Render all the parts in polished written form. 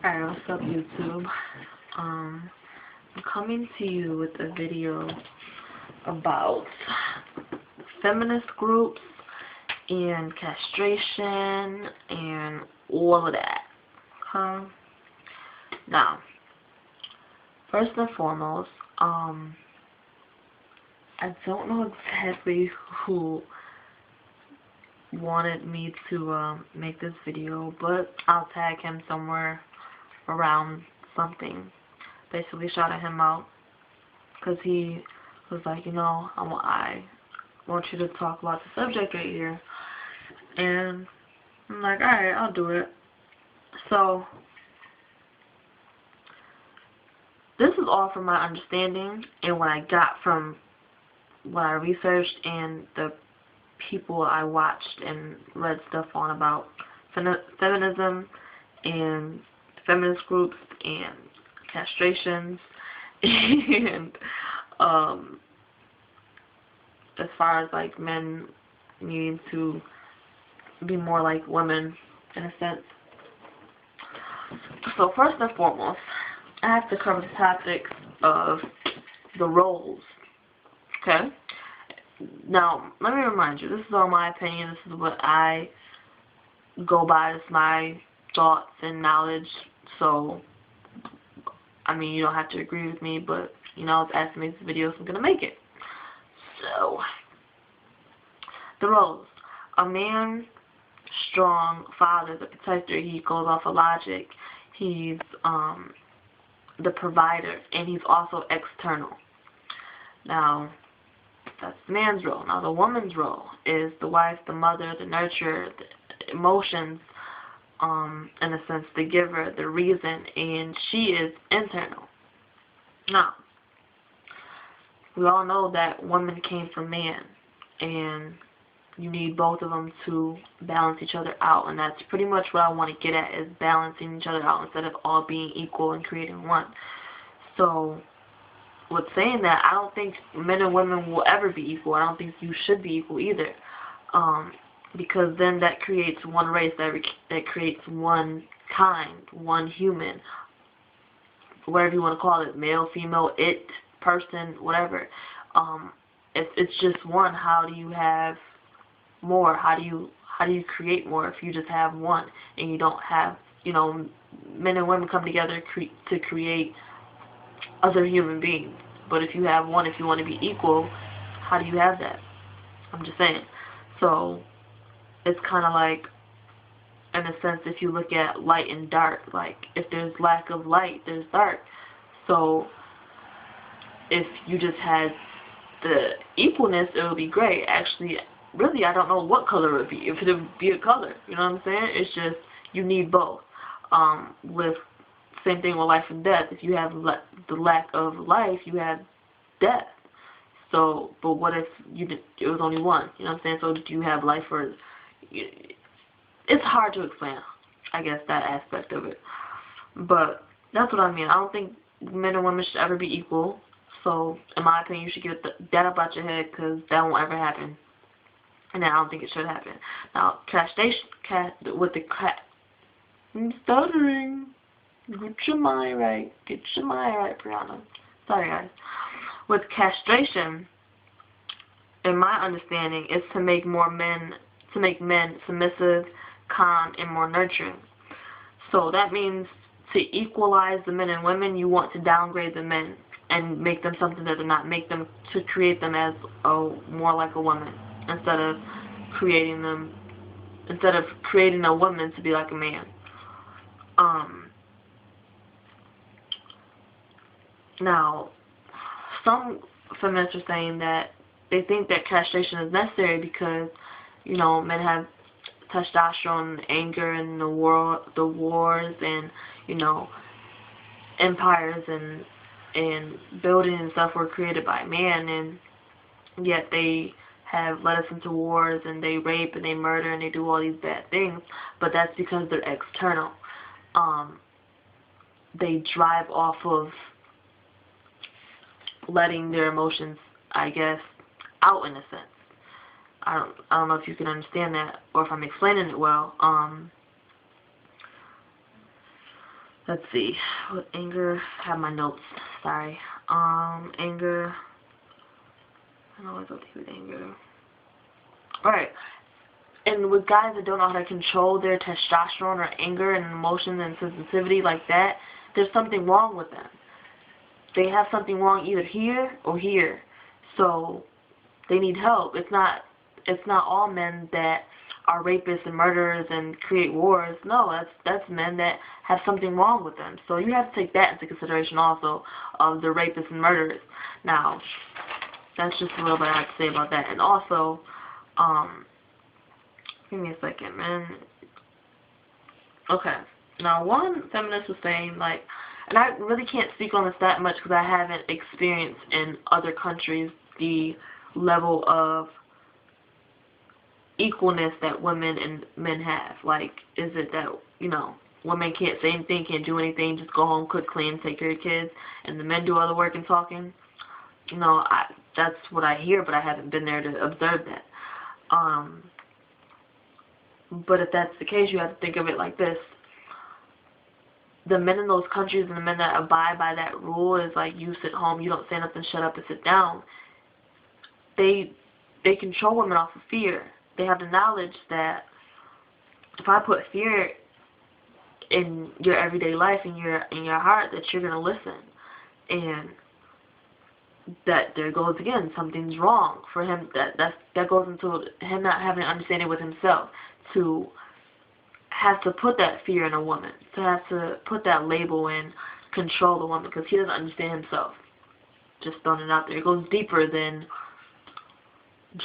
Alright, what's up YouTube? I'm coming to you with a video about feminist groups and castration and all of that. Now, first and foremost, I don't know exactly who wanted me to make this video, but I'll tag him somewhere around something. Basically shouted him out because he was like, I want you to talk about the subject right here. And I'm like, alright, I'll do it. So this is all from my understanding and what I got from what I researched and the people I watched and read stuff on about feminism and feminist groups and castrations and as far as like men needing to be more like women in a sense. So first and foremost, I have to cover the topic of the roles. Okay? Now, let me remind you, this is all my opinion, this is what I go by, it's my thoughts and knowledge, so, I mean, you don't have to agree with me, but, it's asking me this video, so I'm going to make it. So, the roles. A man, strong, father, the protector, he goes off of logic, he's, the provider, and he's also external. Now, that's the man's role. Now, the woman's role is the wife, the mother, the nurturer, the emotions, in a sense, the giver, the reason, and she is internal. Now, we all know that woman came from man, and you need both of them to balance each other out, and that's pretty much what I want to get at, is balancing each other out instead of all being equal and creating one. So, with saying that, I don't think men and women will ever be equal. I don't think you should be equal either, because then that creates one race, that creates one kind, one human, whatever you want to call it, male, female, it, person, whatever. If it's just one, how do you have more? How do you create more if you just have one and you don't have, men and women come together to create other human beings. But if you have one, if you want to be equal, how do you have that? I'm just saying. So it's kind of like, in a sense, if you look at light and dark, like if there's lack of light, there's dark. So if you just had the equalness, it would be great. Actually, really, I don't know what color it would be. If it would be a color, you know what I'm saying? It's just, you need both. With same thing with life and death. If you have the lack of life, you have death. So, but what if it was only one? You know what I'm saying? So do you have life or... It's hard to explain, I guess, that aspect of it. But that's what I mean. I don't think men and women should ever be equal. So, in my opinion, you should get that up out your head, because that won't ever happen. And I don't think it should happen. Now, castration, I'm stuttering. Get your mind right. Get your mind right, Brianna. Sorry, guys. With castration, in my understanding, is to make men submissive, calm, and more nurturing. So that means to equalize the men and women, you want to downgrade the men and make them something that they're not. Make them, to create them as more like a woman, instead of creating a woman to be like a man. Now, some feminists are saying that they think that castration is necessary because, men have testosterone, and anger, and the wars, and, empires and buildings and stuff were created by man, and yet they have led us into wars, and they rape, and they murder, and they do all these bad things, but that's because they're external. They drive off of letting their emotions, I guess, out in a sense. I don't know if you can understand that, or if I'm explaining it well. Let's see. With anger, I have my notes. Sorry. Anger. I always go with anger. Alright. And with guys that don't know how to control their testosterone or anger and emotions and sensitivity like that, there's something wrong with them. They have something wrong either here or here. So they need help. It's not all men that are rapists and murderers and create wars. No, that's men that have something wrong with them. So you have to take that into consideration also, of the rapists and murderers. Now, that's just a little bit I have to say about that. And also, give me a second, man. Okay. Now, one feminist was saying, like, and I really can't speak on this that much because I haven't experienced in other countries the level of equalness that women and men have. Like, is it that, women can't say anything, can't do anything, just go home, cook, clean, take care of kids, and the men do all the work and talking? That's what I hear, but I haven't been there to observe that. But if that's the case, you have to think of it like this. The men in those countries and the men that abide by that rule is like, you sit home, you don't stand up and shut up and sit down. They control women off of fear. They have the knowledge that if I put fear in your everyday life, in your heart, that you're gonna listen, and that there goes again, something's wrong for him. That goes into him not having an understanding with himself, to have to put that fear in a woman, to have to put that label and control the woman, because he doesn't understand himself. Just throwing it out there. It goes deeper than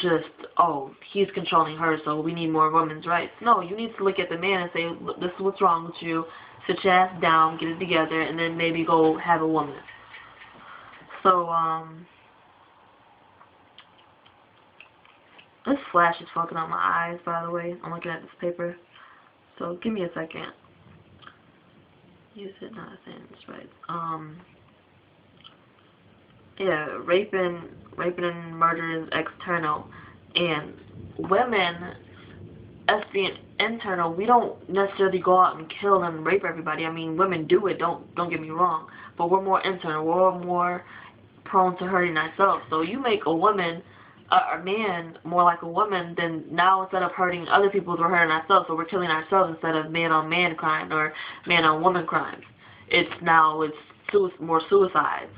just, oh, he's controlling her, so we need more women's rights. No, you need to look at the man and say, look, this is what's wrong with you. Sit your ass down, get it together, and then maybe go have a woman. So, this flash is fucking up my eyes, by the way. I'm looking at this paper. So, give me a second. Use it, not saying this right. Yeah, raping and murder is external, and women, us being internal, we don't necessarily go out and kill and rape everybody. I mean, women do it, don't get me wrong, but we're more internal, we're more prone to hurting ourselves. So you make a woman, a man more like a woman, then now instead of hurting other people, we're hurting ourselves, so we're killing ourselves instead of man-on-man crime or man-on-woman crimes. It's more suicides.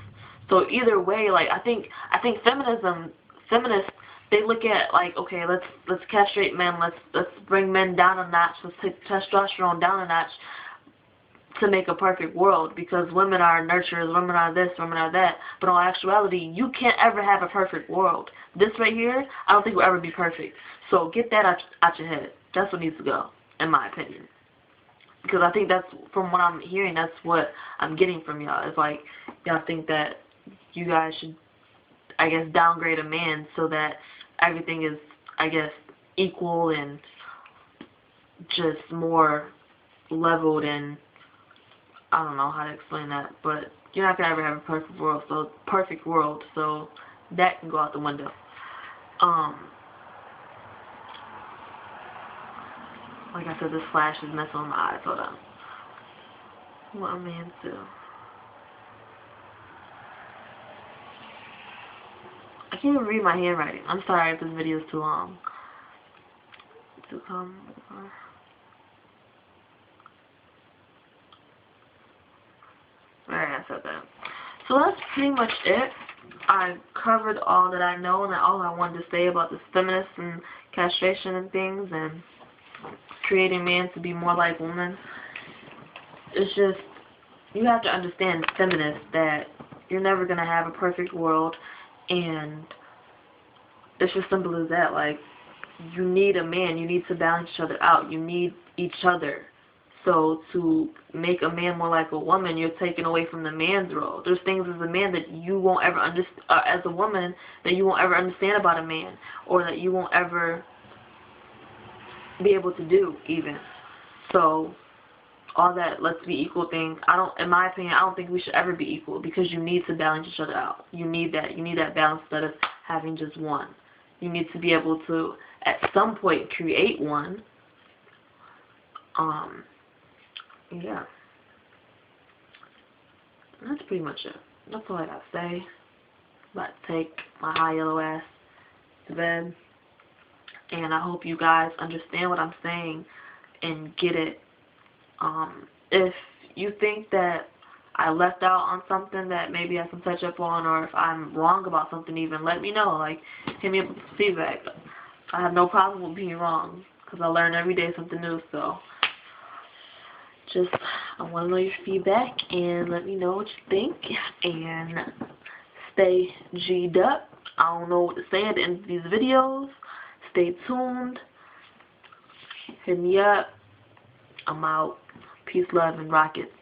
So either way, like, I think feminists, they look at, like, okay, let's castrate men, let's bring men down a notch, let's take testosterone down a notch to make a perfect world, because women are nurturers, women are this, women are that. But in actuality, you can't ever have a perfect world. This right here, I don't think will ever be perfect. So get that out your head. That's what needs to go, in my opinion. Because I think that's, from what I'm hearing, that's what I'm getting from y'all. It's like, y'all think that you guys should, I guess, downgrade a man so that everything is, I guess, equal and just more leveled, and I don't know how to explain that, but you're not gonna ever have a perfect world, so that can go out the window. Like I said, this flash is messing with my eyes. Hold on. What a man do? I can't even read my handwriting. I'm sorry if this video is too long. Alright, I said that. So that's pretty much it. I covered all that I know and all I wanted to say about this feminist and castration and things and creating men to be more like women. It's just, you have to understand, feminists, that you're never going to have a perfect world, and it's just simple as that. Like, you need a man, you need to balance each other out, you need each other. So to make a man more like a woman, you're taking away from the man's role. There's things as a man that you won't ever understand, as a woman, that you won't ever understand about a man, or that you won't ever be able to do, even. So all that let's be equal thing, in my opinion, I don't think we should ever be equal, because you need to balance each other out. You need that balance instead of having just one. You need to be able to, at some point, create one. Yeah. that's pretty much it. That's all I gotta say. About to take my high yellow ass to bed. And I hope you guys understand what I'm saying and get it. If you think that I left out on something that maybe I can touch up on, or if I'm wrong about something even, let me know. Like, hit me up with feedback. I have no problem with being wrong, because I learn every day something new, so just, I want to know your feedback, and let me know what you think, and stay G'd up. I don't know what to say at the end of these videos. Stay tuned. Hit me up. I'm out. Peace, love, and rockets.